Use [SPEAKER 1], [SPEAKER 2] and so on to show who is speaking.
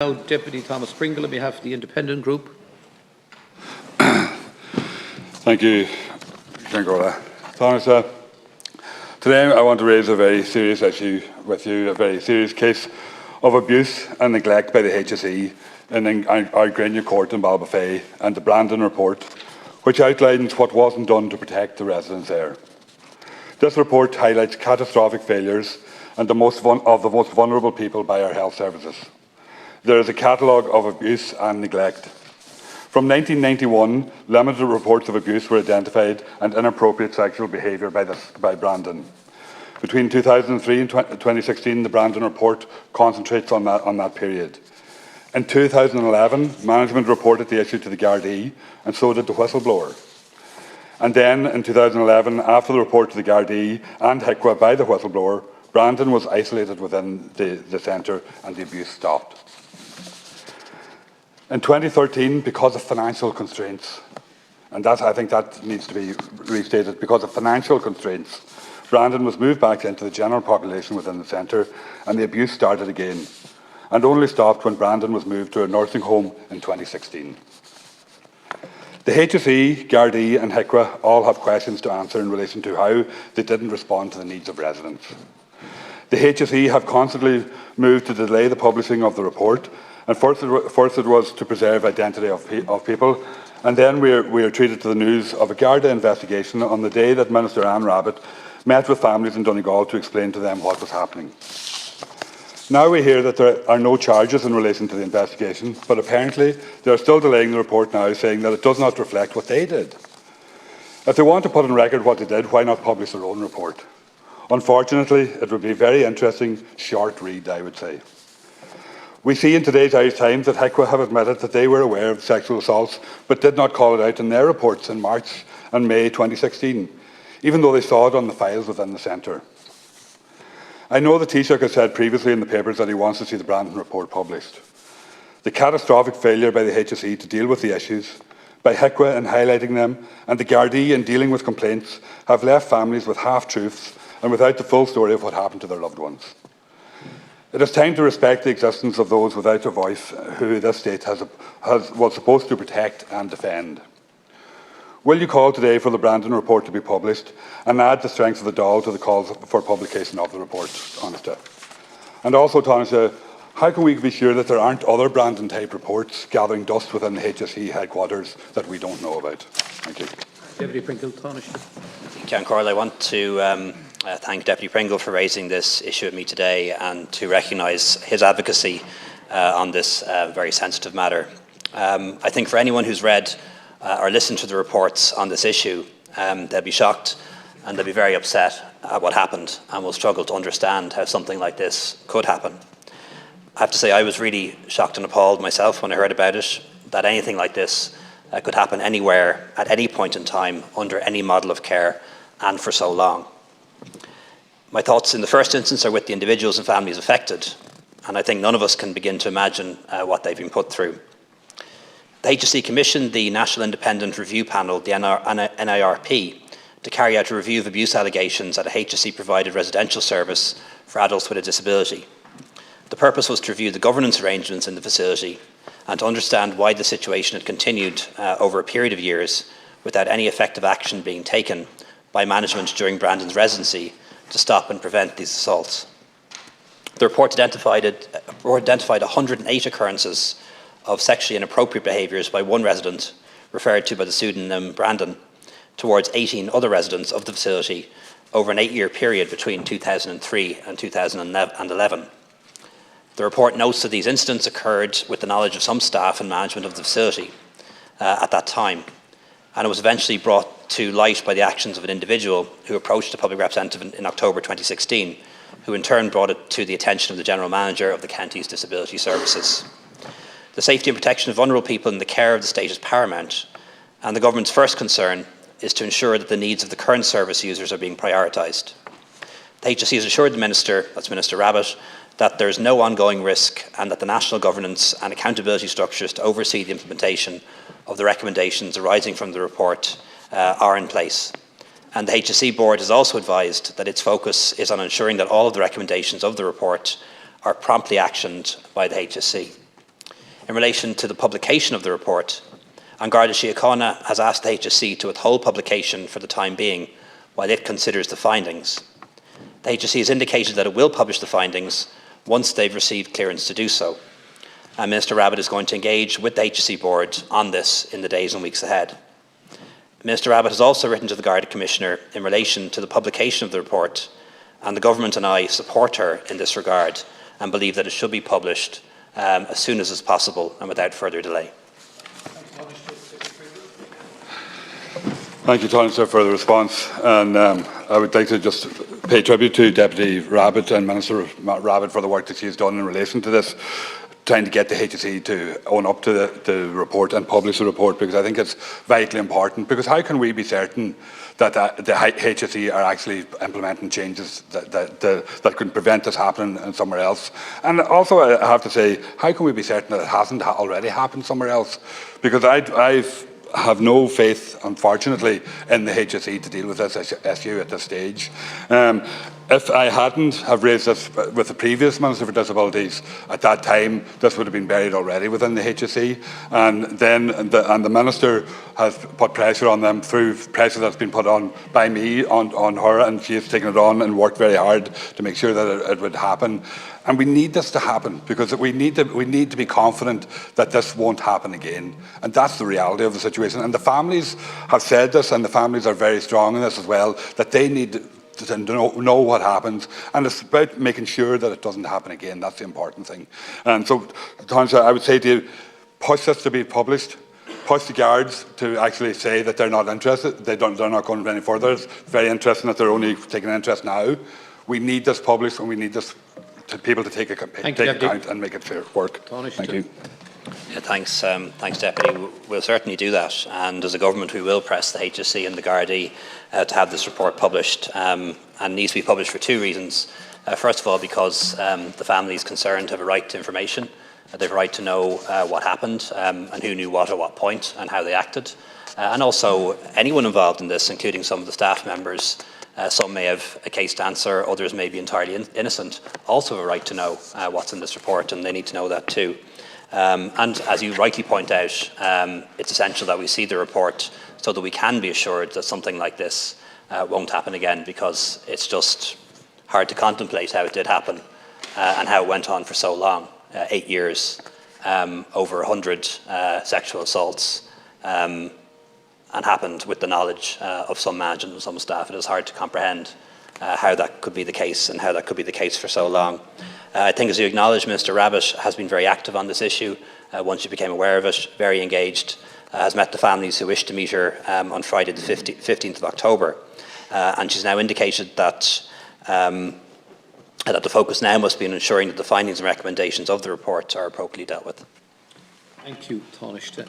[SPEAKER 1] Now, Deputy Thomas Pringle on behalf of the Independent Group.
[SPEAKER 2] Thank you, Stranorlar. Thomas, today I want to raise a very serious issue with you, a very serious case of abuse and neglect by the HSE in Ard Gréine Court in Ballybofey and the Brandon report, which outlines what wasn't done to protect the residents there. This report highlights catastrophic failures and the most vulnerable people by our health services. There is a catalogue of abuse and neglect. From 1991, limited reports of abuse were identified and inappropriate sexual behaviour by Brandon. Between 2003 and 2016, the Brandon report concentrates on that period. In 2011, management reported the issue to the Gardaí, and so did the whistleblower. And then, in 2011, after the report to the Gardaí and HICWA by the whistleblower, Brandon was isolated within the centre and the abuse stopped. In 2013, because of financial constraints, and I think that needs to be restated, because of financial constraints, Brandon was moved back into the general population within the centre and the abuse started again, and only stopped when Brandon was moved to a nursing home in 2016. The HSE, Gardaí and HICWA all have questions to answer in relation to how they didn't respond to the needs of residents. The HSE have constantly moved to delay the publishing of the report, and first it was to preserve identity of people, and then we are treated to the news of a Garda investigation on the day that Minister Anne Rabbitte met with families in Donegal to explain to them what was happening. Now we hear that there are no charges in relation to the investigation, but apparently they are still delaying the report now, saying that it does not reflect what they did. If they want to put on record what they did, why not publish their own report? Unfortunately, it would be a very interesting, short read, I would say. We see in today's Irish Times that HICWA have admitted that they were aware of sexual assaults, but did not call it out in their reports in March and May 2016, even though they saw it on the files within the centre. I know the Taoiseach has said previously in the papers that he wants to see the Brandon report published. The catastrophic failure by the HSE to deal with the issues, by HICWA in highlighting them, and the Gardaí in dealing with complaints have left families with half-truths and without the full story of what happened to their loved ones. It is time to respect the existence of those without a voice who this state was supposed to protect and defend. Will you call today for the Brandon report to be published and add the strength of the Dáil to the calls for publication of the report, Taoiseach? And also, Taoiseach, how can we be sure that there aren't other Brandon-type reports gathering dust within the HSE headquarters that we don't know about? Thank you.
[SPEAKER 1] Deputy Pringle, Taoiseach.
[SPEAKER 3] Ceann Comhairle, I want to thank Deputy Pringle for raising this issue with me today and to recognise his advocacy on this very sensitive matter. I think for anyone who's read or listened to the reports on this issue, they'll be shocked and they'll be very upset at what happened and will struggle to understand how something like this could happen. I have to say I was really shocked and appalled myself when I heard about it, that anything like this could happen anywhere, at any point in time, under any model of care, and for so long. My thoughts in the first instance are with the individuals and families affected, and I think none of us can begin to imagine what they've been put through. The HSE commissioned the National Independent Review Panel, the NIRP, to carry out a review of abuse allegations at a HSE-provided residential service for adults with a disability. The purpose was to review the governance arrangements in the facility and to understand why the situation had continued over a period of years without any effective action being taken by management during Brandon's residency to stop and prevent these assaults. The report identified 108 occurrences of sexually inappropriate behaviours by one resident, referred to by the pseudonym Brandon, towards 18 other residents of the facility over an 8-year period between 2003 and 2011. The report notes that these incidents occurred with the knowledge of some staff and management of the facility at that time, and it was eventually brought to light by the actions of an individual who approached a public representative in October 2016, who in turn brought it to the attention of the General Manager of the county's Disability Services. The safety and protection of vulnerable people in the care of the state is paramount, and the government's first concern is to ensure that the needs of the current service users are being prioritised. The HSE has assured the Minister, that's Minister Rabbitte, that there is no ongoing risk and that the national governance and accountability structures to oversee the implementation of the recommendations arising from the report are in place. And the HSE board has also advised that its focus is on ensuring that all of the recommendations of the report are promptly actioned by the HSE. in relation to the publication of the report, An Garda Síochána has asked the HSE to withhold publication for the time being while it considers the findings. The HSE has indicated that it will publish the findings once they've received clearance to do so. And Minister Rabbitte is going to engage with the HSE board on this in the days and weeks ahead. Minister Rabbitte has also written to the Garda Commissioner in relation to the publication of the report, and the Government and I support her in this regard and believe that it should be published as soon as is possible and without further delay.
[SPEAKER 2] Thank you, Tánaiste, for the response. And I would like to just pay tribute to Deputy Rabbitte and Minister Rabbitte for the work that she has done in relation to this, trying to get the HSE to own up to the report and publish the report, because I think it's vitally important. Because how can we be certain that the HSE are actually implementing changes that could prevent this happening somewhere else? And also, I have to say, how can we be certain that it hasn't already happened somewhere else? Because I have no faith, unfortunately, in the HSE to deal with this issue at this stage. If I hadn't have raised this with the previous Minister for Disabilities, at that time this would have been buried already within the HSE, and the Minister has put pressure on them through pressure that's been put on by me on her, and she has taken it on and worked very hard to make sure that it would happen. And we need this to happen, because we need to be confident that this won't happen again. And that's the reality of the situation. And the families have said this, and the families are very strong in this as well, that they need to know what happens. And it's about making sure that it doesn't happen again. That's the important thing. And so, Tánaiste, I would say to you, push this to be published. Push the guards to actually say that they're not interested. They're not going any further. It's very interesting that they're only taking an interest now. We need this published, and we need this people to take account and make it fair work. Thank you.
[SPEAKER 3] Yeah, thanks, Deputy. We'll certainly do that, and as a government we will press the HSE and the Gardaí to have this report published, and it needs to be published for two reasons. First of all, because the families concerned have a right to information. They have a right to know what happened and who knew what at what point and how they acted. And also, anyone involved in this, including some of the staff members, some may have a case to answer, others may be entirely innocent, also have a right to know what's in this report, and they need to know that too. And as you rightly point out, it's essential that we see the report so that we can be assured that something like this won't happen again, because it's just hard to contemplate how it did happen and how it went on for so long, 8 years, over 100 sexual assaults, and happened with the knowledge of some management and some staff. It is hard to comprehend how that could be the case and how that could be the case for so long. I think, as you acknowledge, Minister Rabbitte has been very active on this issue once she became aware of it, very engaged, has met the families who wish to meet her on Friday the 15th of October. And she's now indicated that the focus now must be on ensuring that the findings and recommendations of the report are appropriately dealt with.
[SPEAKER 1] Thank you, Tánaiste.